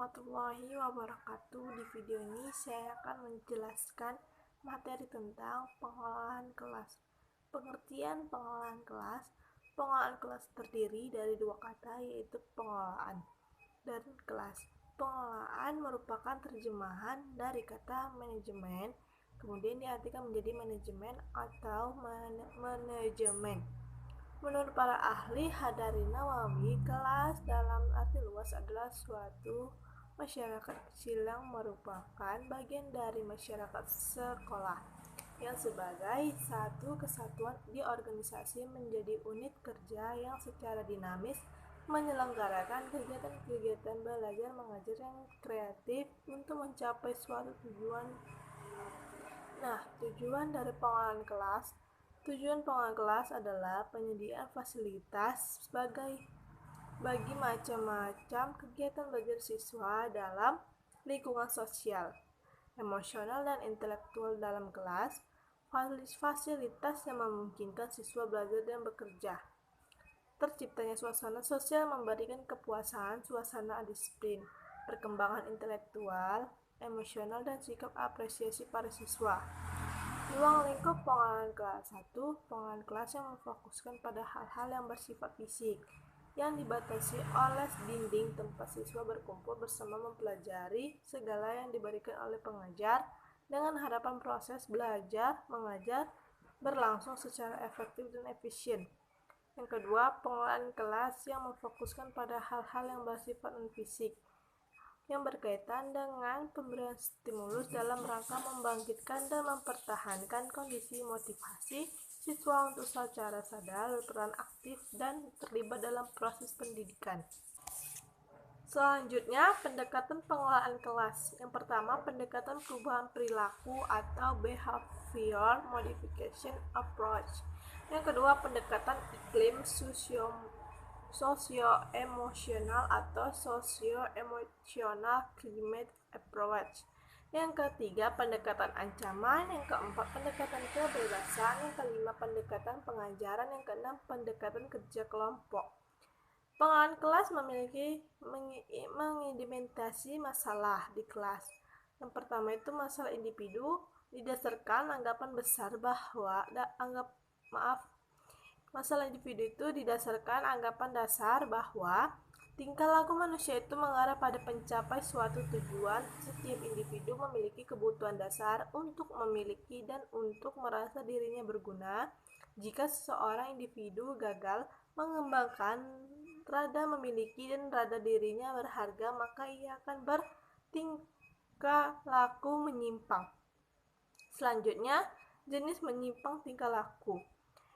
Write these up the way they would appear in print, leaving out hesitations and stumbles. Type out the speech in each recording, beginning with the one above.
warahmatullahi wabarakatuh. Di video ini saya akan menjelaskan materi tentang pengelolaan kelas. Pengertian pengelolaan kelas. Pengelolaan kelas terdiri dari dua kata, yaitu pengelolaan dan kelas. Pengelolaan merupakan terjemahan dari kata manajemen, kemudian diartikan menjadi manajemen atau manajemen. Menurut para ahli Hadari Nawawi, kelas dalam arti luas adalah suatu masyarakat kecil yang merupakan bagian dari masyarakat sekolah yang sebagai satu kesatuan di organisasi menjadi unit kerja yang secara dinamis menyelenggarakan kegiatan-kegiatan belajar mengajar yang kreatif untuk mencapai suatu tujuan. Tujuan dari pengelolaan kelas. Tujuan pengelolaan kelas adalah penyediaan fasilitas bagi macam-macam kegiatan belajar siswa dalam lingkungan sosial, emosional, dan intelektual dalam kelas, fasilitas yang memungkinkan siswa belajar dan bekerja. Terciptanya suasana sosial memberikan kepuasan, suasana disiplin, perkembangan intelektual, emosional, dan sikap apresiasi para siswa. Ruang lingkup pengelolaan kelas. 1. Pengelolaan kelas yang memfokuskan pada hal-hal yang bersifat fisik, yang dibatasi oleh dinding tempat siswa berkumpul bersama mempelajari segala yang diberikan oleh pengajar dengan harapan proses belajar mengajar berlangsung secara efektif dan efisien. Yang kedua, pengelolaan kelas yang memfokuskan pada hal-hal yang bersifat non-fisik, yang berkaitan dengan pemberian stimulus dalam rangka membangkitkan dan mempertahankan kondisi motivasi siswa untuk secara sadar berperan aktif dan terlibat dalam proses pendidikan. Selanjutnya, pendekatan pengelolaan kelas. Yang pertama, pendekatan perubahan perilaku atau behavior modification approach. Yang kedua, pendekatan iklim socio-emosional atau socio-emotional climate approach. Yang ketiga, pendekatan ancaman. Yang keempat, pendekatan kebebasan. Yang kelima, pendekatan pengajaran. Yang keenam, pendekatan kerja kelompok. Pengelolaan kelas mengidentifikasi masalah di kelas. Yang pertama itu masalah individu, didasarkan anggapan besar bahwa masalah individu itu didasarkan anggapan dasar bahwa tingkah laku manusia itu mengarah pada mencapai suatu tujuan. Setiap individu memiliki kebutuhan dasar untuk memiliki dan untuk merasa dirinya berguna. Jika seseorang individu gagal mengembangkan rada memiliki dan rada dirinya berharga, maka ia akan bertingkah laku menyimpang. Selanjutnya, jenis menyimpang tingkah laku.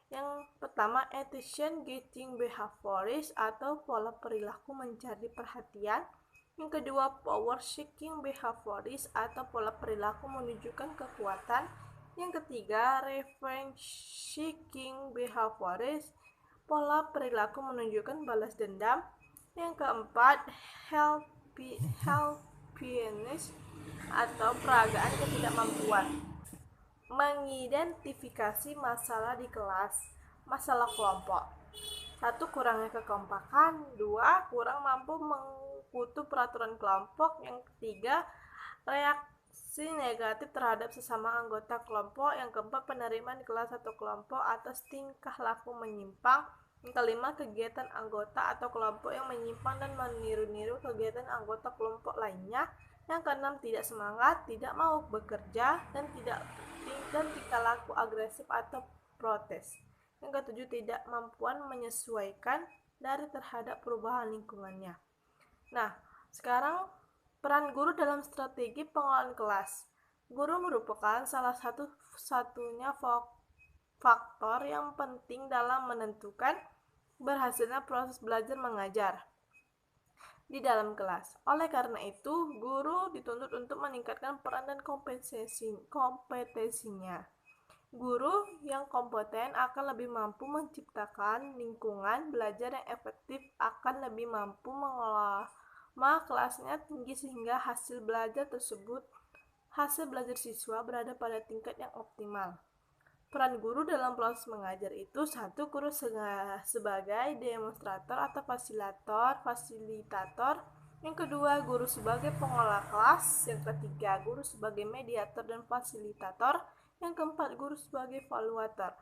Yang pertama, attention getting behaviors atau pola perilaku mencari perhatian. Yang kedua, power seeking behaviors atau pola perilaku menunjukkan kekuatan. Yang ketiga, revenge seeking behaviors, pola perilaku menunjukkan balas dendam. Yang keempat, helplessness atau peragaan ketidakmampuan. Mengidentifikasi masalah di kelas. Masalah kelompok. 1. Kurangnya kekompakan. 2. Kurang mampu mengikuti peraturan kelompok. Yang ketiga, reaksi negatif terhadap sesama anggota kelompok. Yang keempat, penerimaan di kelas atau kelompok atas tingkah laku menyimpang. Yang kelima, kegiatan anggota atau kelompok yang menyimpang dan meniru-niru kegiatan anggota kelompok lainnya. Yang keenam, tidak semangat, tidak mau bekerja, dan tingkah laku agresif atau protes. Yang ketujuh, tidak mampuan menyesuaikan dari terhadap perubahan lingkungannya. Sekarang peran guru dalam strategi pengelolaan kelas. Guru merupakan salah satunya faktor yang penting dalam menentukan berhasilnya proses belajar mengajar di dalam kelas. Oleh karena itu, guru dituntut untuk meningkatkan peran dan kompetensinya. Guru yang kompeten akan lebih mampu menciptakan lingkungan belajar yang efektif, akan lebih mampu mengelola kelasnya tinggi sehingga hasil belajar siswa berada pada tingkat yang optimal. Peran guru dalam proses mengajar itu: 1. Guru sebagai demonstrator atau fasilitator Yang kedua, guru sebagai pengolah kelas. Yang ketiga, guru sebagai mediator dan fasilitator. Yang keempat, guru sebagai evaluator.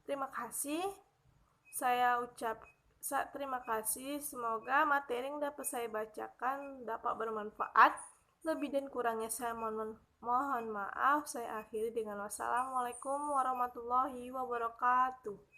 Terima kasih. Terima kasih. Semoga materi yang dapat saya bacakan dapat bermanfaat. Lebih dan kurangnya saya mohon maaf. Saya akhiri dengan wassalamualaikum warahmatullahi wabarakatuh.